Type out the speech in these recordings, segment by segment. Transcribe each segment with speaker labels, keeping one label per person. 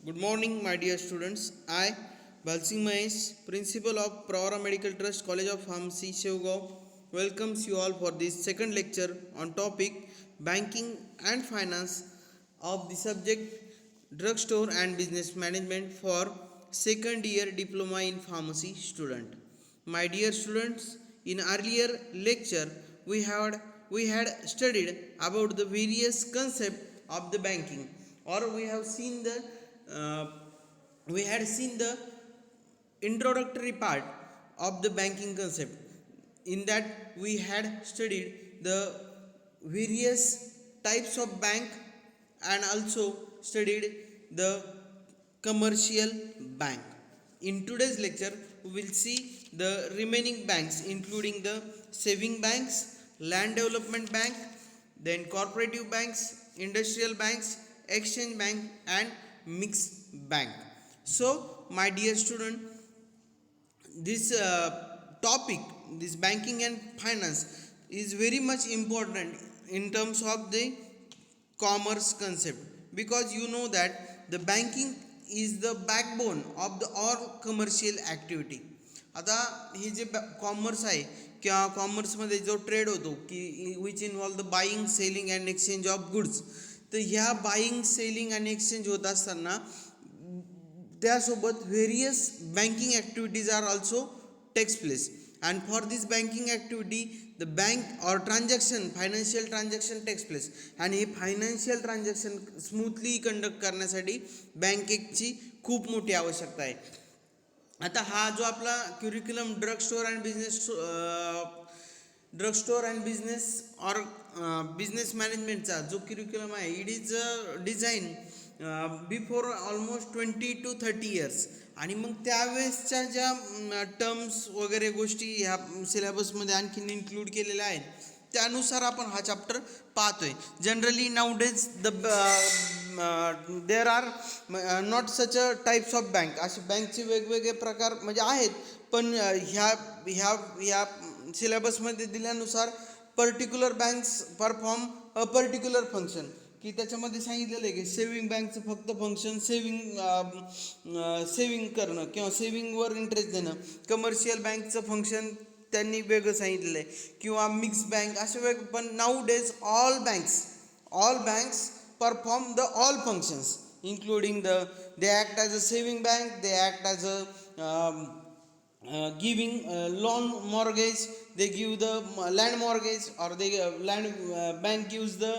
Speaker 1: Good morning, my dear students. I, Balsing Mahesh, Principal of Pravara Medical Trust, College of Pharmacy, Shivgaon, welcomes you all for this second lecture on topic Banking and Finance of the subject Drugstore and Business Management for second year Diploma in Pharmacy student. My dear students, in earlier lecture we had studied about the various concept of the banking, or uh, we had seen the introductory part of the banking concept. In that we had studied the various types of bank and also studied the commercial bank. In today's lecture we will see the remaining banks, including the saving banks, land development bank, then cooperative banks, industrial banks, exchange bank and mixed bank. So my dear student, this topic, this banking and finance, is very much important in terms of the commerce concept, because you know that the banking is the backbone of the all commercial activity. आता हे जे commerce आहे किंवा कॉमर्समध्ये जो trade होतो की which involve the buying, selling and exchange of goods, तर ह्या बाईंग, सेलिंग आणि एक्सचेंज होत असताना त्यासोबत various banking activities are also takes place. and for this banking activity the bank or transaction, financial transaction takes place, and हे financial transaction smoothly conduct करण्यासाठी बँकेची खूप मोठी आवश्यकता आहे. आता हा जो आपला curriculum drug store and business और बिझनेस मॅनेजमेंटचा जो क्युरिक्युलम आहे, it is design before almost 20 to 30 years. आणि मग त्यावेळेसच्या ज्या टर्म्स वगैरे गोष्टी ह्या सिलेबसमध्ये आणखीन इन्क्लूड केलेल्या आहेत, त्यानुसार आपण हा चॅप्टर पाहतोय. Generally nowadays there are not such a types of bank. असे बँकचे वेगवेगळे प्रकार म्हणजे आहेत, पण ह्या ह्या ह्या सिलेबसमध्ये दिल्यानुसार particular banks perform a particular function, की त्याच्यामध्ये सांगितलेलं आहे की सेविंग बँकचं फक्त फंक्शन सेविंग करणं किंवा सेविंगवर इंटरेस्ट देणं. कमर्शियल बँकचं फंक्शन त्यांनी वेगळं सांगितलेलं आहे, किंवा मिक्स बँक असे वेगळं. पण now days all banks perform the all functions, including they act as a saving bank, they act as a giving loan mortgage, they give the land mortgage, or they bank gives the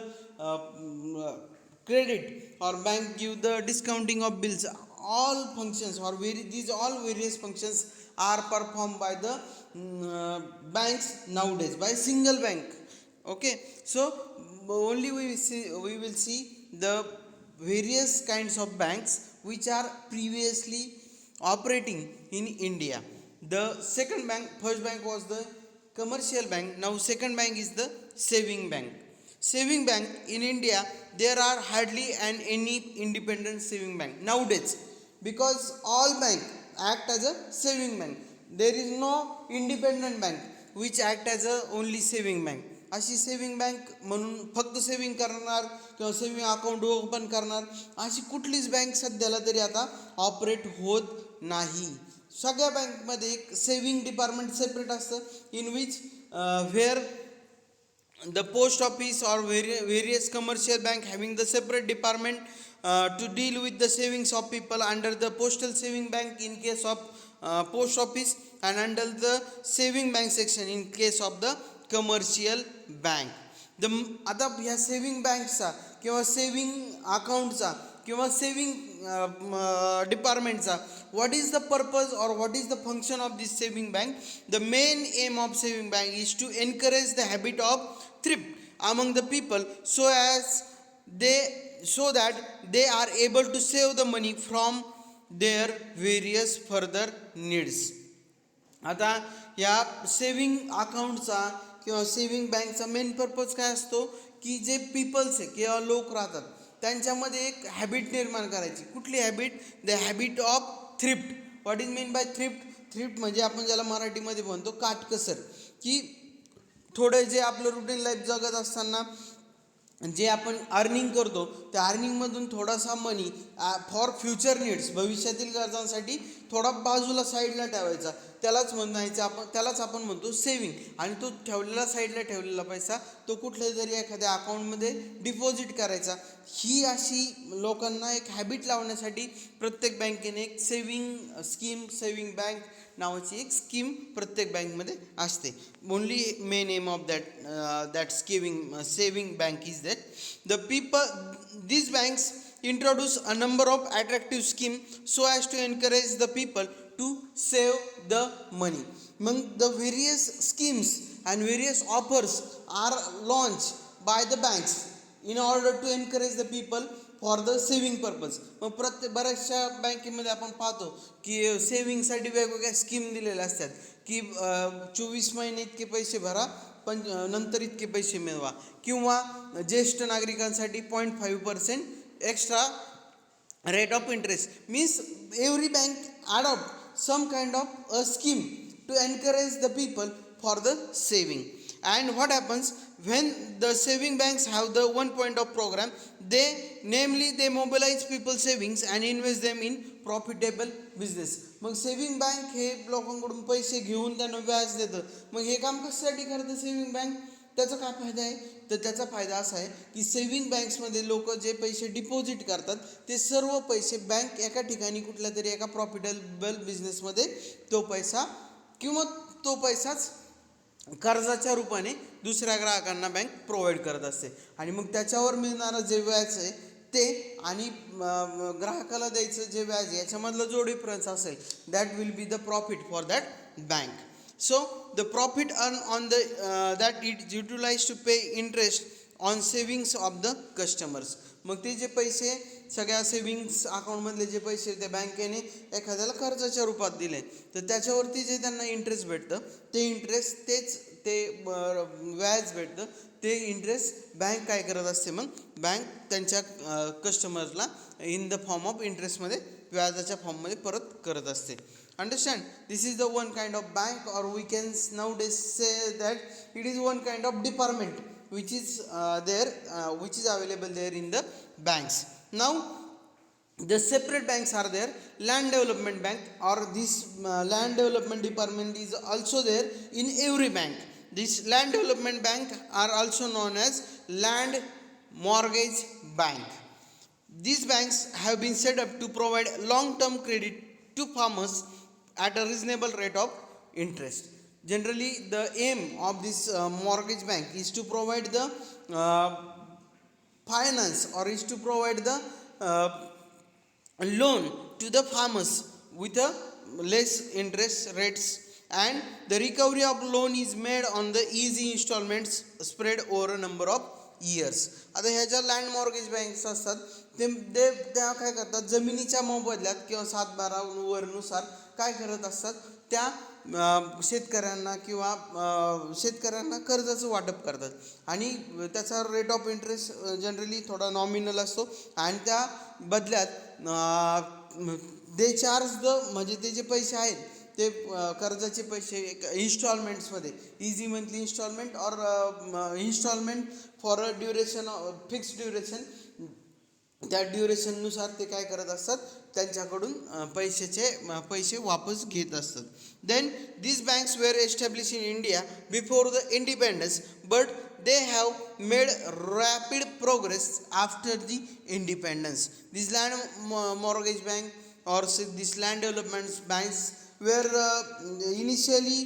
Speaker 1: credit, or bank give the discounting of bills. All functions or these all various functions are performed by the banks nowadays by single bank. Okay, so only we will see the various kinds of banks which are previously operating in India. The second bank, first bank was the commercial bank, now second bank is the saving bank. Saving bank in India, there are hardly any independent saving bank nowadays, because all bank act as a saving bank. There is no independent bank which act as a only saving bank. अशी saving bank म्हणून फक्त saving करणार किंवा saving account open करणार अशी कुठलीच bank सध्याला तरी आता ऑपरेट होत नाही. सगळ्या बँकमध्ये एक सेविंग डिपार्टमेंट सेपरेट असतं, in which where the post office or various commercial bank having the separate department to deal with the savings of people under the postal saving bank in case of post office, and under the saving bank section in case of the commercial bank. आता ह्या saving बँकचा किंवा saving अकाउंटचा किंवा saving डिपार्टमेंटचा what is the purpose or what is the function of this saving bank? The main aim of saving bank is to encourage the habit of thrift among the people, so that they are able to save the money from their various further needs. आता या saving अकाउंटचा किंवा saving बँकचा main purpose काय असतो, की जे people's आहे किंवा लोक राहतात त्यांच्यामध्ये एक हॅबिट निर्माण करायची. कुठली habit? The habit of thrift. What is mean by thrift? Thrift म्हणजे आपण ज्याला मराठीमध्ये म्हणतो काटकसर, की थोडं जे आपलं रुटीन लाईफ जगत असताना जे आपण अर्निंग करतो त्या अर्निंगमधून थोडासा मनी फॉर फ्युचर नीड्स, भविष्यातील गरजांसाठी थोडा बाजूला साईडला ठेवायचा, त्यालाच आपण म्हणतो सेविंग. आणि तो साईडला ठेवलेला पैसा तो कुठल्या तरी एखाद्या अकाउंटमध्ये डिपॉझिट करायचा. ही अशी लोकांना एक हॅबिट लावण्यासाठी प्रत्येक बँकेने एक सेविंग स्कीम, सेविंग बँक नावाची एक स्कीम प्रत्येक बँकमध्ये असते. Only main M of that saving bank is that the people these banks introduce a number of attractive schemes so as to encourage the people to save the money. Among the various schemes and various offers are launched by the banks in order to encourage the people for the saving purpose. मग बऱ्याचशा बँकेमध्ये आपण पाहतो की सेविंगसाठी वेगवेगळ्या scheme दिलेल्या असतात की 24 महिने इतके पैसे भरा, पण नंतर इतके पैसे मिळवा, किंवा ज्येष्ठ नागरिकांसाठी 0.5% extra rate of interest. Means every bank adopt some kind of a scheme to encourage the people for the saving. And what happens when the saving banks have the one point of program, they mobilize people savings and invest them in profitable business. मग saving bank हे लोकांकडून पैसे घेऊन त्यांना व्याज देतं. मग हे काम कशासाठी करतं सेविंग बँक? त्याचा काय फायदा आहे? तर त्याचा फायदा असा आहे की सेविंग बँक्समध्ये लोक जे पैसे डिपॉझिट करतात ते सर्व पैसे बँक एका ठिकाणी कुठल्या तरी एका प्रॉफिटेबल बिझनेसमध्ये तो पैसाच कर्जाच्या रूपाने दुसऱ्या ग्राहकांना बँक प्रोव्हाइड करत असते. आणि मग त्याच्यावर मिळणारं जे व्याज आहे ते आणि ग्राहकाला द्यायचं जे व्याज आहे याच्यामधला जो डिफरन्स असेल that will be the profit for that bank. So the profit earn on the that it utilize to pay interest on savings of the customers. मग ते जे पैसे सगळ्या सेविंग्स अकाउंटमधले जे पैसे त्या बँकेने एखाद्याला कर्जाच्या रूपात दिले तर त्याच्यावरती जे त्यांना इंटरेस्ट भेटतं ते इंटरेस्ट ते व्याज भेटतं ते इंटरेस्ट बँक काय करत असते, मग बँक त्यांच्या कस्टमर्सला इन द फॉर्म ऑफ इंटरेस्टमध्ये व्याजाच्या फॉर्ममध्ये परत करत असते. Understand? This is the one kind of bank, और we can nowadays say that it is one kind of department which is available there in the banks. Now the separate banks are there. Land development bank, or this land development department is also there in every bank. This land development bank are also known as land mortgage bank. These banks have been set up to provide long term credit to farmers at a reasonable rate of interest. Generally the aim of this mortgage bank is to provide the finance, or is to provide the loan to the farmers with a less interest rates, and the recovery of loan is made on the easy installments spread over a number of years. आता ह्या ज्या land mortgage banks असतात त्या काय करतात, जमिनीच्या मोबदल्यात किंवा 7/12 वरनुसार काय करत असतात, त्या शेतकऱ्यांना कर्जाचं वाटप करतात आणि त्याचा रेट ऑफ इंटरेस्ट जनरली थोडा नॉमिनल असतो आणि त्या बदल्यात दे चार्ज द, म्हणजे ते जे पैसे आहेत ते कर्जाचे पैसे इन्स्टॉलमेंट्समध्ये इझी मंथली इन्स्टॉलमेंट और installment for a duration, fixed duration, त्या ड्युरेशननुसार ते काय करत असतात, त्यांच्याकडून पैसे वापस घेत असतात. Then these banks were established in India before the independence, but they have made rapid progress after the independence. This land mortgage bank or this land development banks were initially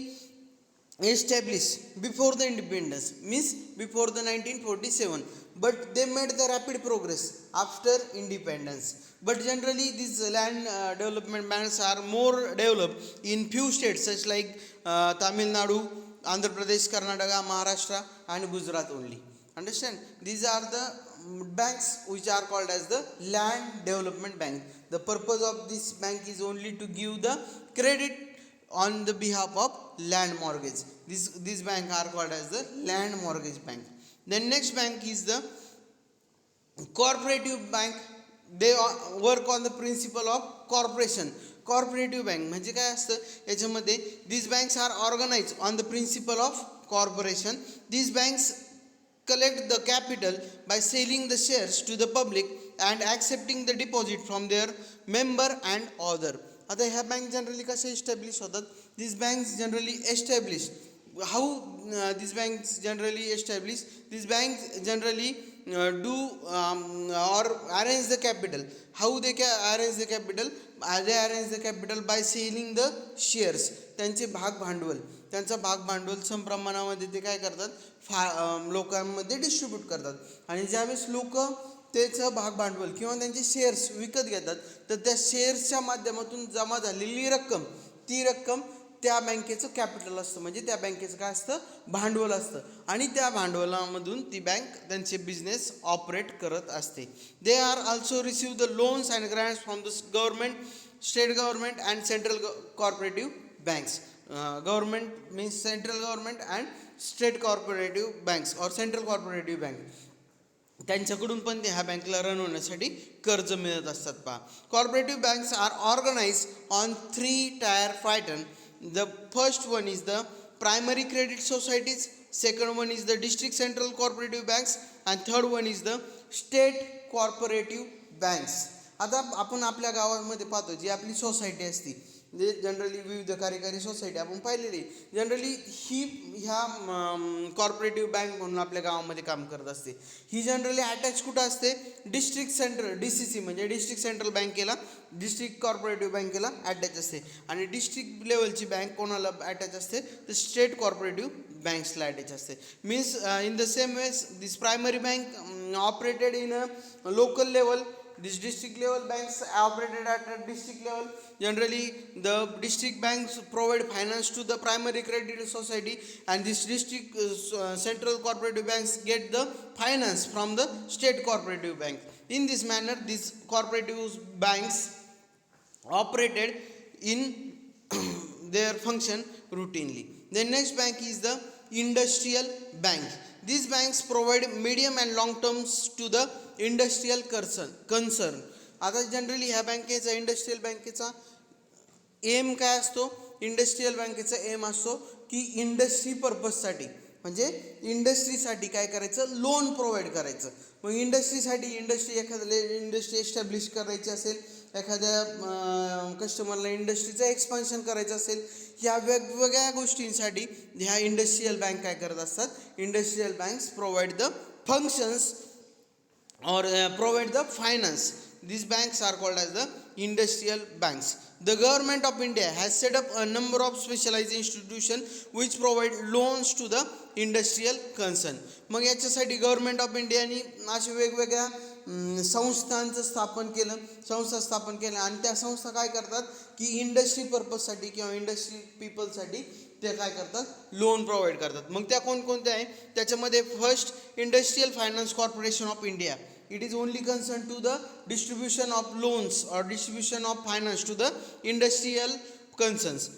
Speaker 1: established before the independence, means before the 1947, but they made the rapid progress after independence. But generally these land development banks are more developed in few states such like Tamil Nadu, Andhra Pradesh, Karnataka, Maharashtra and Gujarat only. Understand? These are the banks which are called as the land development bank. The purpose of this bank is only to give the credit on the behalf of land mortgage. These banks are called as the land mortgage bank. Then next bank is the cooperative bank. They work on the principle of corporation. Cooperative bank म्हणजे काय असतं याच्यामध्ये, these banks are organized on the principle of corporation. These banks collect the capital by selling the shares to the public and accepting the deposit from their member and other. आता ह्या bank generally कशा establish होतात? these banks generally establish how these banks generally establish these banks generally do or arrange the capital. How they arrange the capital? They arrange the capital by selling the shares. त्यांचे भाग भांडवल, त्यांचा भाग भांडवल सम प्रमाणामध्ये ते काय करतात, लोकांमध्ये डिस्ट्रीब्यूट करतात. आणि ज्यावेळेस लोक त्याचं भाग भांडवल किंवा त्यांचे शेअर्स विकत घेतात तर त्या शेअर्सच्या माध्यमातून जमा झालेली रक्कम, ती रक्कम त्या बँकेचं कॅपिटल असतं, म्हणजे त्या बँकेचं काय असतं, भांडवल असतं. आणि त्या भांडवलामधून ती बँक त्यांचे बिझनेस ऑपरेट करत असते. They are also receive the loans and grants from the government, state government and central co-operative banks. Government means central government and state co-operative banks और सेंट्रल कॉर्पोरेटिव्ह बँक, त्यांच्याकडून पण ते ह्या बँकला run होण्यासाठी कर्ज मिळत असतात. पहा, cooperative banks are organize on 3 tier pattern. The first one is the primary credit societies, second one is the district central cooperative banks and third one is the state cooperative banks. आता आपण आपल्या गावामध्ये पाहतो जी आपली society असते, जे generally विविध कार्यकारी सोसायटी आपण पाहिलेली, जनरली ही ह्या कॉर्पोरेटिव्ह बँक म्हणून आपल्या गावामध्ये काम करत असते. ही जनरली अटॅच कुठं असते? डिस्ट्रिक्ट सेंट्रल DCC म्हणजे डिस्ट्रिक्ट सेंट्रल बँकेला, डिस्ट्रिक्ट कॉर्पोरेटिव्ह बँकेला अटॅच असते. आणि डिस्ट्रिक्ट लेवलची बँक कोणाला अटॅच असते? तर स्टेट कॉर्पोरेटिव्ह बँक्सला अटॅच असते. Means in the same ways this primary bank operated in a local level. These district level banks operated at a district level. Generally, the district banks provide finance to the primary credit society, and this district central cooperative banks get the finance from the state cooperative bank. In this manner, these cooperative banks operated in their function routinely. The next bank is the industrial bank. These banks provide medium and long terms to the industrial concern. आता generally ह्या बँकेचा, industrial बँकेचा M काय असतो? Industrial बँकेचा M असतो की industry पर्पजसाठी, म्हणजे इंडस्ट्रीसाठी काय करायचं, लोन प्रोव्हाइड करायचं. मग इंडस्ट्रीसाठी एखाद्या इंडस्ट्री एस्टॅब्लिश करायची असेल, एखाद्या कस्टमरला इंडस्ट्रीचं एक्सपान्शन करायचं असेल, ह्या वेगवेगळ्या गोष्टींसाठी ह्या इंडस्ट्रियल बँक काय करत असतात? Industrial banks provide the functions or provide the finance. These banks are called as the industrial banks. The government of India has set up a number of specialized institutions which provide loans to the industrial concern. मग याच्यासाठी government of इंडियानी अशा वेगवेगळ्या संस्था स्थापन केलं आणि त्या संस्था काय करतात की इंडस्ट्री पर्पजसाठी किंवा इंडस्ट्री पीपलसाठी ते काय करतात, लोन प्रोव्हाइड करतात. मग त्या कोणकोणत्या आहे? त्याच्यामध्ये first, industrial finance corporation of India. It is only concern to the distribution of loans और distribution of finance to the industrial concerns.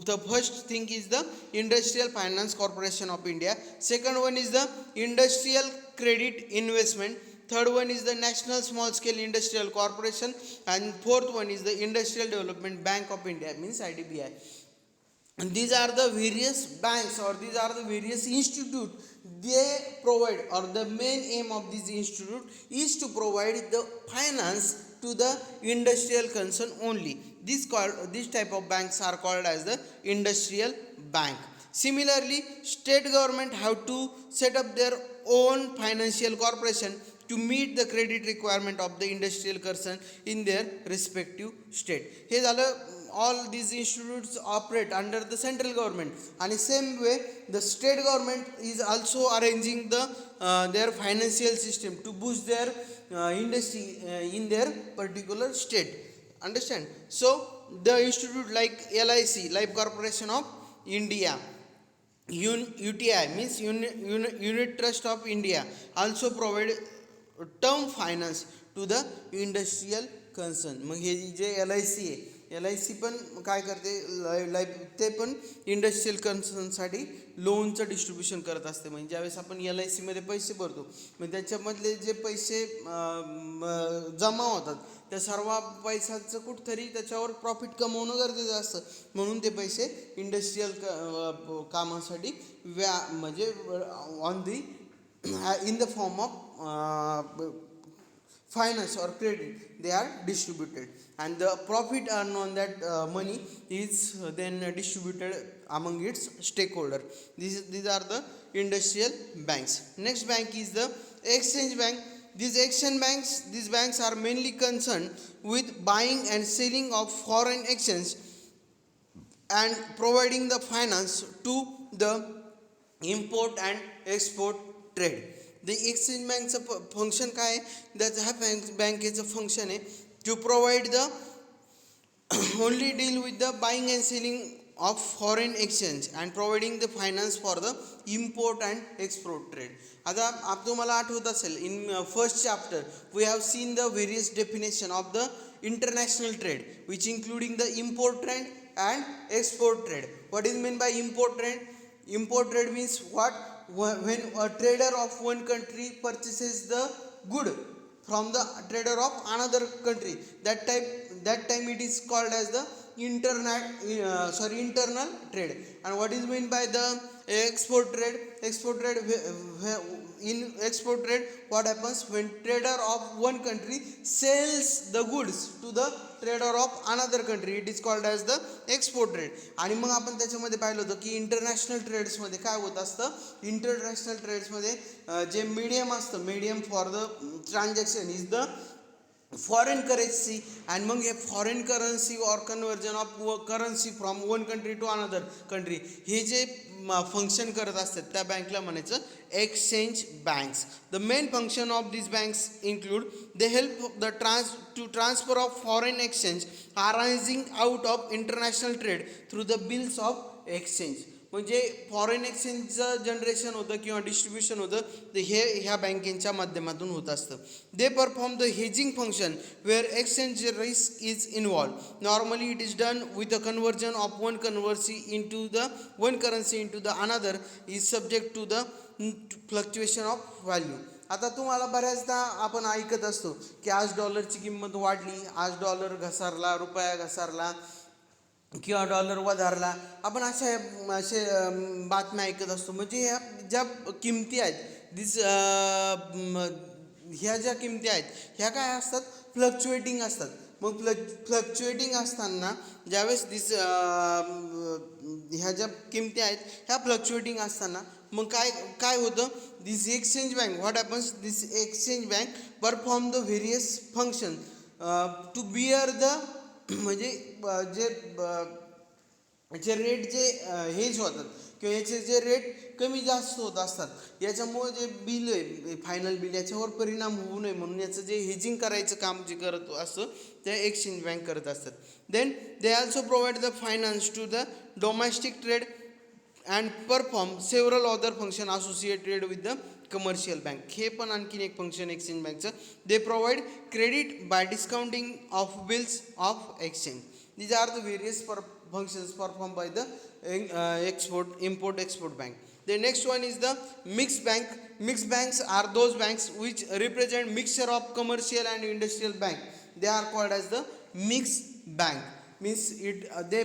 Speaker 1: The first thing is the Industrial Finance Corporation of India. Second one is the Industrial Credit Investment. Third one is the National Small Scale Industrial Corporation, and fourth one is the Industrial Development Bank of India, means IDBI. And these are the various banks or these are the various institutes they provide, or the main aim of this institute is to provide the finance to the industrial concern only. This type of banks are called as the industrial bank. Similarly, state government have to set up their own financial corporation to meet the credit requirement of the industrial concern in their respective state. हे झालं, all these institutes operate under the central government, and same way the state government is also arranging the their financial system to boost their industry in their particular state. Understand? So the institute like LIC, Life Corporation of India, UTI means Unit Trust of India, also provide term finance to the industrial concern. मग हे जे LIC आहे, LIC पण काय करते, life ते पण industrial कन्सर्नसाठी लोनचं distribution करत असते. म्हणजे ज्यावेळेस आपण LIC मध्ये पैसे भरतो, मग त्याच्यामधले जे पैसे जमा होतात त्या सर्व पैशाचं कुठंतरी त्याच्यावर प्रॉफिट कमवणं गरजेचं असतं. म्हणून ते पैसे इंडस्ट्रियल कामासाठी म्हणजे on the in the form of finance or credit, they are distributed, and the profit earned on that money is then distributed among its stakeholder. These are the industrial banks. Next bank is the exchange bank. These banks are mainly concerned with buying and selling of foreign exchange and providing the finance to the import and export trade. The exchange bankचं function काय आहे, त्याचं ह्या बँकेचं function आहे to provide the only deal with the buying and selling of foreign exchange and providing the finance for the import and export trade. आता तुम्हाला आठवत असेल, in first chapter we have seen the various definition of the international trade, which including the import trade and export trade. What is meant by import trade? Import trade means what? When a trader of one country purchases the good from the trader of another country, that time it is called as the internal trade. And what is meant by the export trade? In export trade, what happens when trader of one country sells the goods to the trader of another country, it is called as the export trade. आणि मग आपण त्याच्यामध्ये पाहिलं होतं की international ट्रेड्समध्ये काय होत असतं, इंटरनॅशनल ट्रेड्समध्ये जे मीडियम असतं, medium for the transaction is the foreign currency. आणि मग हे foreign currency or conversion of currency from one country to another country, हे जे फंक्शन करत असतात त्या बँकला म्हणायचं exchange banks. The main function of this banks include they help the transfer of foreign exchange arising out of international trade through the bills of exchange. म्हणजे foreign एक्सचेंजचं generation होतं किंवा डिस्ट्रीब्युशन होतं ते हे ह्या बँकेच्या माध्यमातून होत असतं. They perform the hedging function where exchange risk is involve. Normally it is done with the conversion of one currency into the one currency into the another is subject to the fluctuation of value. आता तुम्हाला बऱ्याचदा आपण ऐकत असतो की आज डॉलरची किंमत वाढली, आज डॉलर घसारला, रुपया घसारला किंवा डॉलर वधारला, आपण असे बातम्या ऐकत असतो. म्हणजे ह्या ज्या किमती आहेत ह्या ज्या किमती आहेत ह्या काय असतात, फ्लक्च्युएटिंग असतात. मग फ्लक्च्युएटिंग असताना ज्यावेळेस ह्या ज्या किमती आहेत ह्या फ्लक्च्युएटिंग असताना मग काय होतं, this exchange bank, what happens, this exchange bank perform the various function to bear the, म्हणजे जे रेट जे हेज होतात किंवा याचे जे रेट कमी जास्त होत असतात, याच्यामुळे जे बिल आहे फायनल बिल याच्यावर परिणाम होऊ नये म्हणून याचं जे हेजिंग करायचं काम जे करत असतं ते एक्सचेंज बँक करत असतात. Then they also provide the finance to the domestic trade and perform several other function associated with the commercial bank. हे पण आणखीन एक फंक्शन एक्सचेंज बँकचं. They provide credit by discounting of bills of exchange. These are the various functions performed by the import-export bank. The next one is the mixed bank. Mixed banks are those banks which represent mixture of commercial and industrial bank. They are called as the mixed bank. Means they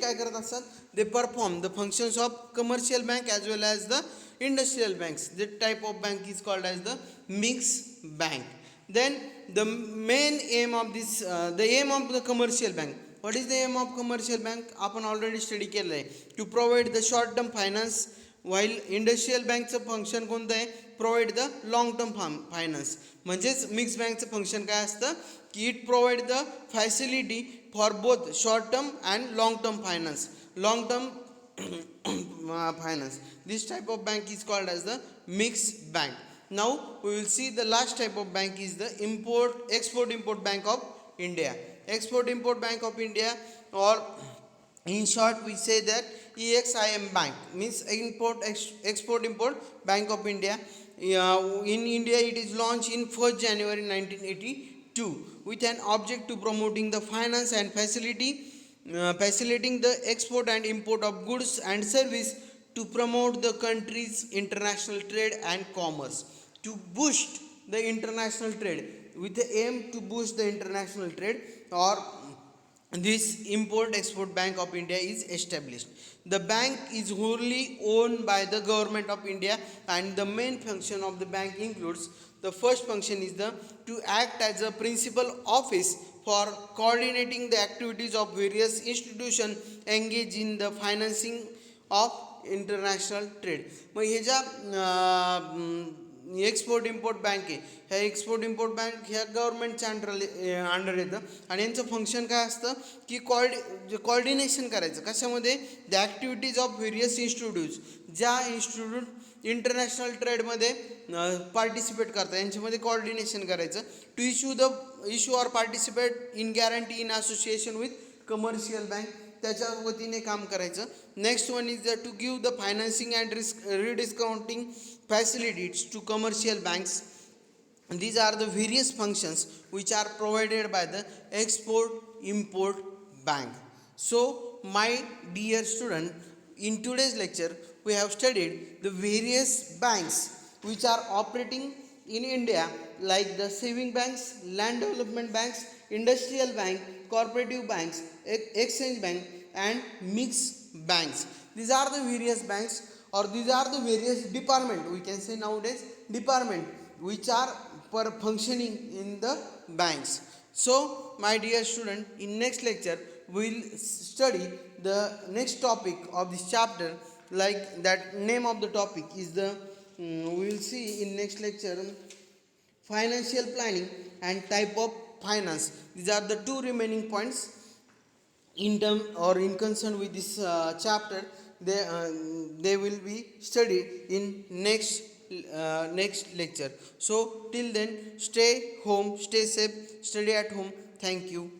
Speaker 1: काय करत असतात, they perform the functions of commercial bank as well as the industrial banks. The type of bank is called as the mixed bank. Then the main aim of this the aim of the commercial bank. What is the aim of commercial bank? आपण already study केलं आहे, to provide the short term finance. While industrial बँकचं function कोणतं आहे, provide the long term finance. म्हणजेच mix बँकचं function काय असतं की it provide the facility for both short term and long term finance. Long term finance. This type of bank is called as the mixed bank. Now we will see the last type of bank is the export-import bank of India. Export-import bank of India, or in short we say that EXIM bank, means export-import bank of India. In India it is launched in 1st January 1982 with an object to promoting the finance and facilitating the export and import of goods and service to promote the country's international trade and commerce. To boost the international trade, with the aim to boost the international trade, or this import export bank of India is established. The bank is wholly owned by the government of India, and the main function of the bank includes: the first function is the to act as a principal office for coordinating the activities of various institutions engaged in the financing of international trade. मग हे ज्या export import bank आहे, ह्या export import bank ह्या गव्हर्नमेंटच्या under येतं, आणि यांचं फंक्शन काय असतं की कॉर्डिनेशन करायचं कशामध्ये, the activities of various institutes, ज्या इन्स्टिट्यूट इंटरनॅशनल ट्रेडमध्ये पार्टिसिपेट करतात यांच्यामध्ये कॉर्डिनेशन करायचं, to issue or participate in guarantee in association with commercial bank, त्याच्या वतीने काम करायचं. Next one is to give the financing and rediscounting facilities to commercial banks. These are the various functions which are provided by the export import bank. So my dear student, in today's lecture we have studied the various banks which are operating in India, like the saving banks, land development banks, industrial bank, cooperative banks, exchange bank and mixed banks. These are the various banks, or these are the various department, we can say nowadays department, which are per functioning in the banks. So my dear student, in next lecture we will study the next topic of this chapter, like that name of the topic is the we will see in next lecture, financial planning and type of finance. These are the two remaining points in term or in concern with this chapter. They will be studied in next lecture. So till then, stay home, stay safe, study at home. Thank you.